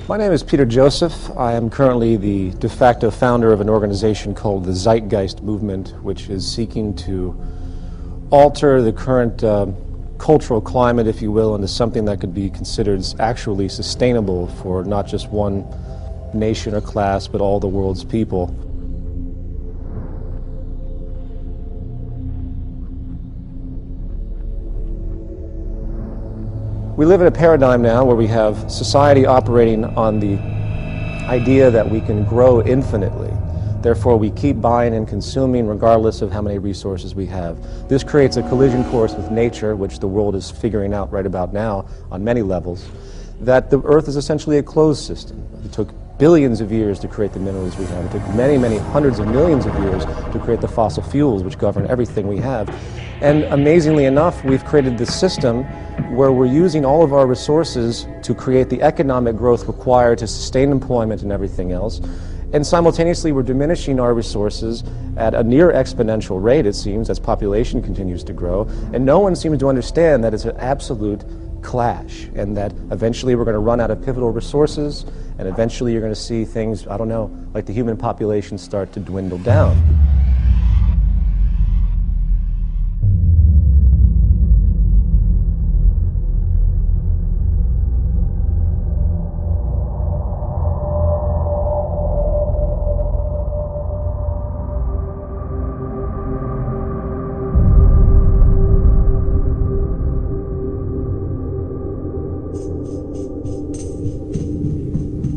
My name is Peter Joseph. I am currently the de facto founder of an organization called the Zeitgeist Movement, which is seeking to alter the current cultural climate, if you will, into something that could be considered actually sustainable for not just one nation or class, but all the world's people. We live in a paradigm now where we have society operating on the idea that we can grow infinitely. Therefore, we keep buying and consuming regardless of how many resources we have. This creates a collision course with nature, which the world is figuring out right about now on many levels, that the Earth is essentially a closed system. It took billions of years to create the minerals we have. It took many, many hundreds of millions of years to create the fossil fuels which govern everything we have. And amazingly enough, we've created this system where we're using all of our resources to create the economic growth required to sustain employment and everything else. And simultaneously, we're diminishing our resources at a near exponential rate, it seems, as population continues to grow. And no one seems to understand that it's an absolute clash, and that eventually we're going to run out of pivotal resources, and eventually you're going to see things, I don't know, like the human population start to dwindle down.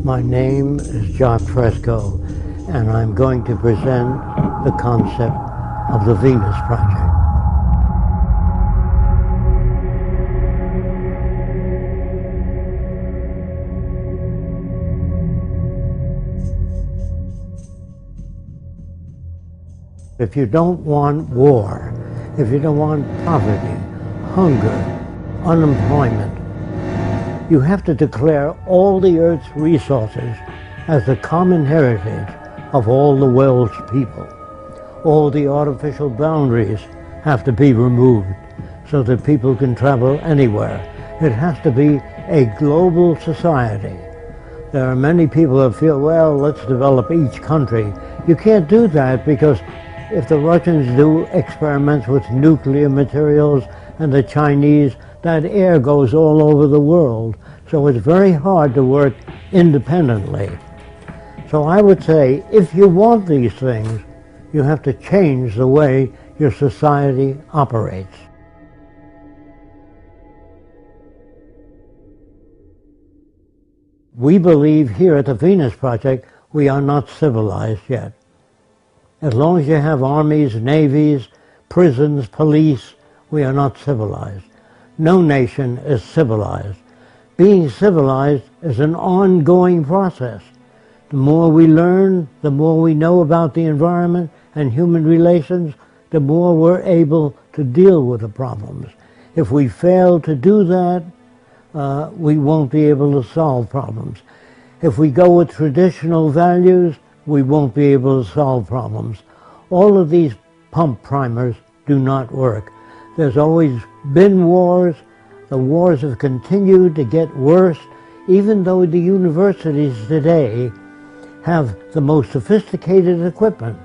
My name is Jacque Fresco, and I'm going to present the concept of the Venus Project. If you don't want war, if you don't want poverty, hunger, unemployment, you have to declare all the Earth's resources as the common heritage of all the world's people. All the artificial boundaries have to be removed so that people can travel anywhere. It has to be a global society. There are many people that feel, well, let's develop each country. You can't do that, because if the Russians do experiments with nuclear materials and the Chinese, that air goes all over the world. So it's very hard to work independently. So I would say, if you want these things, you have to change the way your society operates. We believe here at the Venus Project, we are not civilized yet. As long as you have armies, navies, prisons, police, we are not civilized. No nation is civilized. Being civilized is an ongoing process. The more we learn, the more we know about the environment and human relations, the more we're able to deal with the problems. If we fail to do that, we won't be able to solve problems. If we go with traditional values, we won't be able to solve problems. All of these pump primers do not work. There's always been wars. The wars have continued to get worse, even though the universities today have the most sophisticated equipment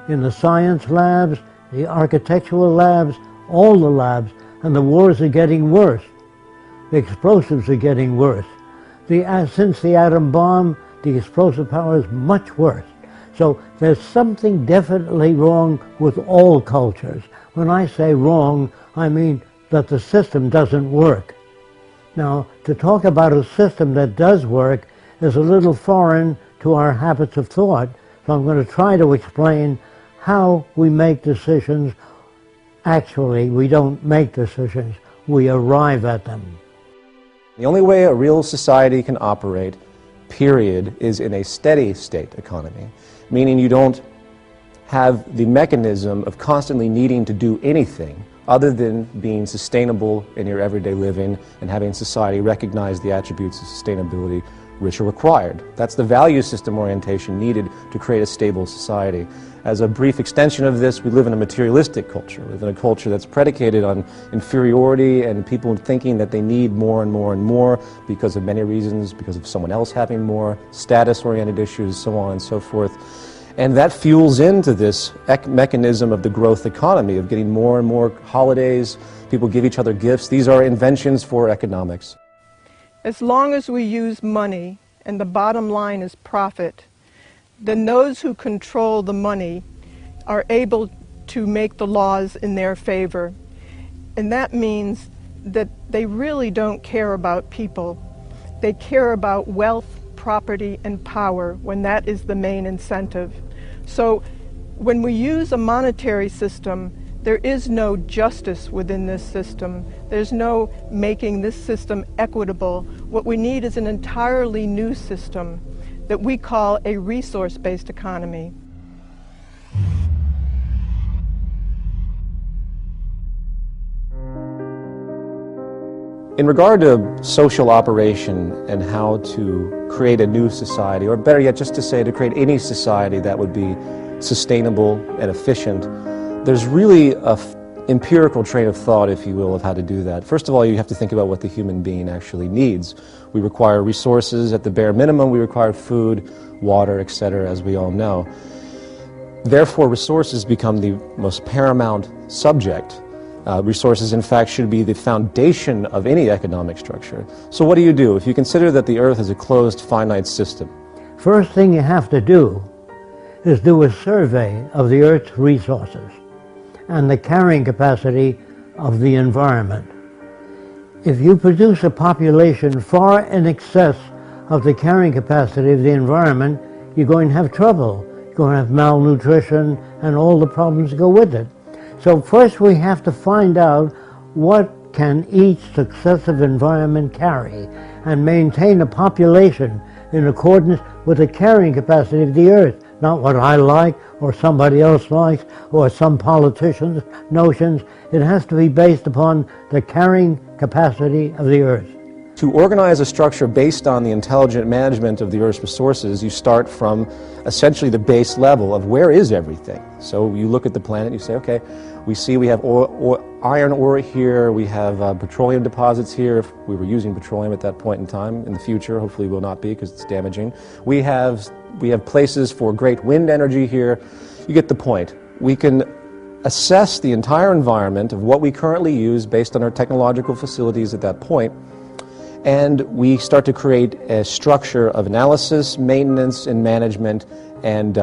in the science labs, the architectural labs, all the labs, and the wars are getting worse. The explosives are getting worse. Since the atom bomb, the explosive power is much worse. So there's something definitely wrong with all cultures. When I say wrong, I mean that the system doesn't work. Now, to talk about a system that does work is a little foreign to our habits of thought, so I'm going to try to explain how we make decisions. Actually, we don't make decisions, we arrive at them. The only way a real society can operate, period, is in a steady state economy, meaning you don't have the mechanism of constantly needing to do anything other than being sustainable in your everyday living and having society recognize the attributes of sustainability rich are required. That's the value system orientation needed to create a stable society. As a brief extension of this, we live in a materialistic culture. We live in a culture that's predicated on inferiority and people thinking that they need more and more and more because of many reasons, because of someone else having more, status-oriented issues, so on and so forth. And that fuels into this mechanism of the growth economy, of getting more and more holidays, people give each other gifts. These are inventions for economics. As long as we use money and the bottom line is profit, then those who control the money are able to make the laws in their favor. And that means that they really don't care about people. They care about wealth, property, and power when that is the main incentive. So when we use a monetary system, there is no justice within this system. There's no making this system equitable. What we need is an entirely new system that we call a resource-based economy. In regard to social operation and how to create a new society, or better yet, just to say to create any society that would be sustainable and efficient, there's really an empirical train of thought, if you will, of how to do that. First of all, you have to think about what the human being actually needs. We require resources at the bare minimum. We require food, water, etc., as we all know. Therefore, resources become the most paramount subject. Resources, in fact, should be the foundation of any economic structure. So what do? If you consider that the Earth is a closed, finite system? First thing you have to do is do a survey of the Earth's resources and the carrying capacity of the environment. If you produce a population far in excess of the carrying capacity of the environment, you're going to have trouble. You're going to have malnutrition and all the problems that go with it. So first we have to find out what can each successive environment carry and maintain a population in accordance with the carrying capacity of the Earth, not what I like or somebody else likes or some politician's notions. It has to be based upon the carrying capacity of the Earth. To organize a structure based on the intelligent management of the Earth's resources, you start from essentially the base level of where is everything. So you look at the planet, you say, okay, we see we have iron ore here, we have petroleum deposits here, if we were using petroleum at that point in time. In the future, hopefully we will not be because it's damaging. We have places for great wind energy here. You get the point. We can assess the entire environment of what we currently use based on our technological facilities at that point, and we start to create a structure of analysis, maintenance, and management, and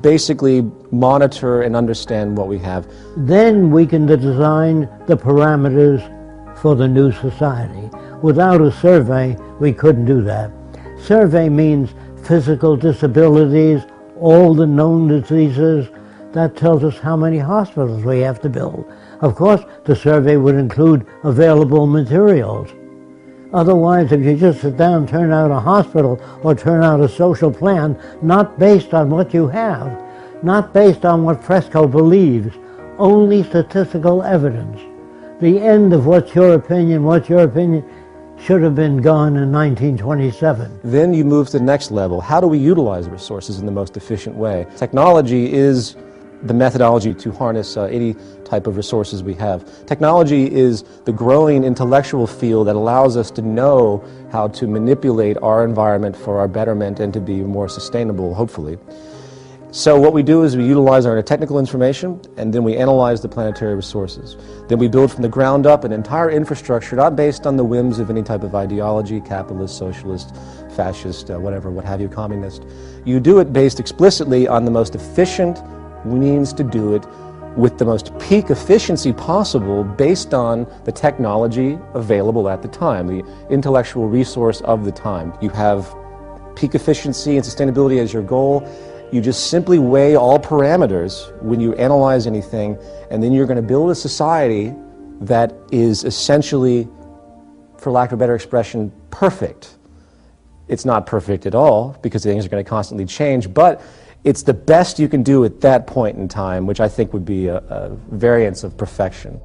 basically monitor and understand what we have. Then we can design the parameters for the new society. Without a survey, we couldn't do that. Survey means physical disabilities, all the known diseases. That tells us how many hospitals we have to build. Of course, the survey would include available materials. Otherwise, if you just sit down and turn out a hospital or turn out a social plan, not based on what you have, not based on what Fresco believes, only statistical evidence. The end of what's your opinion should have been gone in 1927. Then you move to the next level. How do we utilize resources in the most efficient way? Technology is the methodology to harness any type of resources we have. Technology is the growing intellectual field that allows us to know how to manipulate our environment for our betterment and to be more sustainable, hopefully. So what we do is we utilize our technical information, and then we analyze the planetary resources. Then we build from the ground up an entire infrastructure, not based on the whims of any type of ideology, capitalist, socialist, fascist, whatever, what have you, communist. You do it based explicitly on the most efficient means to do it with the most peak efficiency possible based on the technology available at the time, the intellectual resource of the time. You have peak efficiency and sustainability as your goal. You just simply weigh all parameters when you analyze anything, and then you're going to build a society that is essentially, for lack of a better expression, perfect. It's not perfect at all because things are going to constantly change, but it's the best you can do at that point in time, which I think would be a variance of perfection.